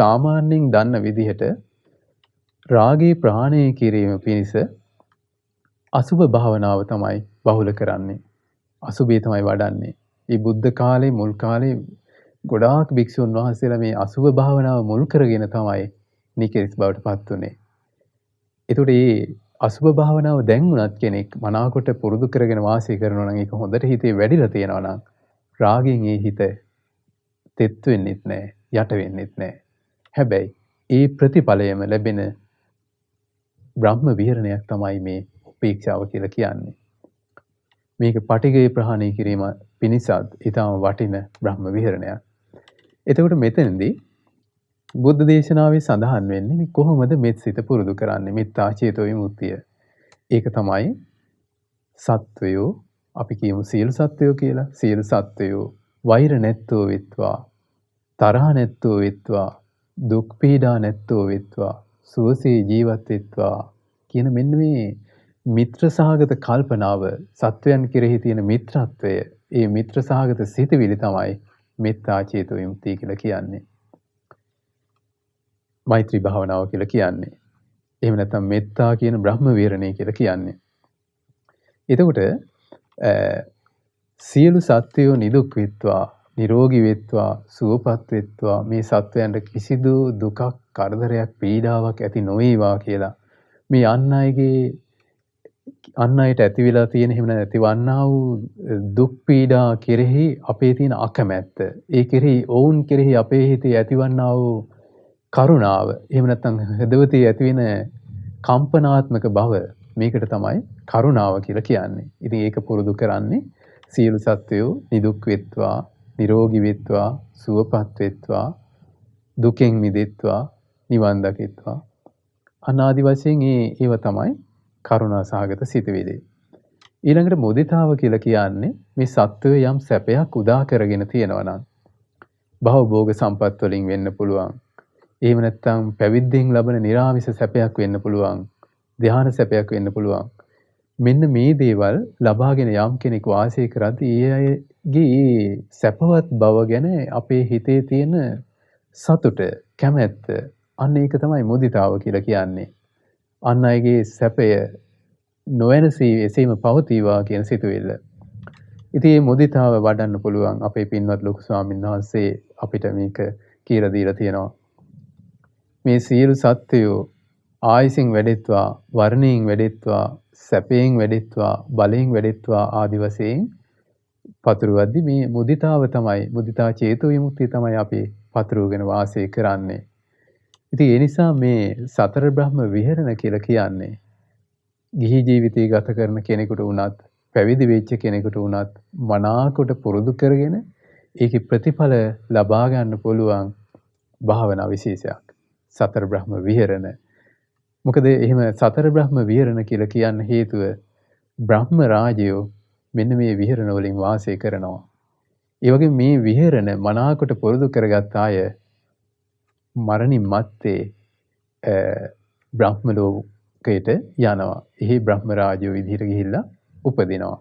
සාමාන්‍යයෙන් දන්න විදිහට රාගය ප්‍රහාණය කිරීම පිණිස අසුභ භාවනාව තමයි බහුල කරන්නේ. අසුභය තමයි වඩන්නේ. මේ බුද්ධ කාලේ මුල් කාලේ ගොඩාක් භික්ෂුන් වහන්සේලා මේ අසුභ භාවනාව මුල් කරගෙන තමයි නිකෙස් බවට පත් වුනේ. ඒතකොට මේ අසුභ භාවනාව දැන් උනත් කෙනෙක් මනාවකට පුරුදු කරගෙන වාසය කරනවා නම් ඒක හොඳට හිතේ වැඩිලා තියෙනවා නම් රාගයෙන් ඒ හිත තෙත් වෙන්නෙත් නැහැ, යට වෙන්නෙත් නැහැ. හැබැයි ඒ ප්‍රතිඵලයම ලැබෙන බ්‍රහ්ම විහරණයක් තමයි මේ උපේක්ෂාව කියලා කියන්නේ. මේක පටිඝය ප්‍රහාණය කිරීම පිණිසත් ඊටම වටින බ්‍රහ්ම විහරණයක්. එතකොට මෙතනදී බුද්ධ දේශනාවේ සඳහන් වෙන්නේ මේ කොහොමද මෙත් සිත පුරුදු කරන්නේ මෙත්තා චේතෝ විමුක්තිය. ඒක තමයි සත්වයෝ අපි කියමු සියලු සත්වයෝ කියලා. සියලු සත්වයෝ වෛර නැත්තෝ වෙත්වා, තරහ නැත්තෝ වෙත්වා, දුක් පීඩා නැත්තෝ වෙත්වා, සුවසේ ජීවත් වෙත්වා කියන මෙන්න මේ මිත්‍ර සහගත කල්පනාව සත්වයන් කෙරෙහි තියෙන මිත්‍රත්වය, ඒ මිත්‍ර සහගත සිතවිලි තමයි මෙත්තා චේතෝ විමුක්තිය කියලා කියන්නේ. මෛත්‍රී භාවනාව කියලා කියන්නේ. එහෙම නැත්නම් මෙත්තා කියන බ්‍රහ්ම විහරණය කියලා කියන්නේ. එතකොට සියලු සත්වයෝ නිදුක් වෙත්වා, නිරෝගී වෙත්වා, සුවපත් වෙත්වා, මේ සත්වයන්ට කිසිදු දුකක්, කරදරයක්, පීඩාවක් ඇති නොවේවා කියලා මේ අන් අයට ඇති වෙලා තියෙන එහෙම නැතිවන්නා වූ දුක් පීඩා කෙරෙහි අපේ තියෙන අකමැත්ත, ඒ කෙරෙහි ඔවුන් කෙරෙහි අපේ හිතේ ඇතිවන්නා වූ කරුණාව, එහෙම නැත්නම් හදවතේ ඇතිවෙන කම්පනාත්මක බව, මේකට තමයි කරුණාව කියලා කියන්නේ. ඉතින් ඒක පුරුදු කරන්නේ සියලු සත්වයෝ නිදුක් වෙත්වා, නිරෝගී වෙත්වා, සුවපත් වෙත්වා, දුකෙන් මිදෙත්වා, නිවන් දකිත්වා. අනාදි වශයෙන් ඒව තමයි කරුණා සහගත සිතවිලි. ඊළඟට මුදිතාව කියලා කියන්නේ මේ සත්වය යම් සැපයක් උදා කරගෙන තියෙනවා නම් භවභෝග සම්පත් වලින් වෙන්න පුළුවන්. එහෙම නැත්නම් පැවිද්දෙන් ලබන නිර්ආමිෂ සැපයක් වෙන්න පුළුවන්. ධ්‍යාන සැපයක් වෙන්න පුළුවන්. මෙන්න මේ දේවල් ලබාගෙන යම් කෙනෙක් වාසය කරද්දී ඒ අයගේ සැපවත් බව ගැන අපේ හිතේ තියෙන සතුට, කැමැත්ත, අන්න ඒක තමයි මුදිතාව කියලා කියන්නේ. අන් අයගේ සැපය නොවැනසී එසේම පවතිවා කියන සිතුවිල්ල. ඉතින් මේ මුදිතාව වඩන්න පුළුවන් අපේ පින්වත් ලොකු ස්වාමීන් වහන්සේ අපිට මේක කියලා දීලා තියෙනවා. මේ සියලු සත්වයෝ ආයසින් වැඩෙත්වා, වර්ණයෙන් වැඩෙත්වා, සැපයෙන් වැඩෙත්වා, බලයෙන් වැඩෙත්වා ආදි වශයෙන් පතුරවද්දි මේ මුදිතාව තමයි, මුදිතා චේතෝ විමුක්තිය තමයි අපි පතුරවගෙන වාසය කරන්නේ. ඉතින් ඒ නිසා මේ සතර බ්‍රහ්ම විහරණ කියලා කියන්නේ ගිහි ජීවිතය ගත කරන කෙනෙකුට වුණත්, පැවිදි වෙච්ච කෙනෙකුට වුණත් මනාකොට පුරුදු කරගෙන ඒකේ ප්‍රතිඵල ලබා ගන්න පුළුවන් භාවනා විශේෂයක්. සතර බ්‍රහ්ම විහරණ. මොකද එහෙම සතර බ්‍රහ්ම විහරණ කියලා කියන්න හේතුව බ්‍රහ්ම රාජයෝ මෙන්න මේ විහරණ වලින් වාසය කරනවා. ඒ වගේ මේ විහරණ මනාකොට පුරුදු කරගත් අය මරණින් මත්තේ බ්‍රහ්ම ලෝකයට යනවා. එහි බ්‍රහ්ම රාජයෝ විදිහට ගිහිල්ලා උපදිනවා.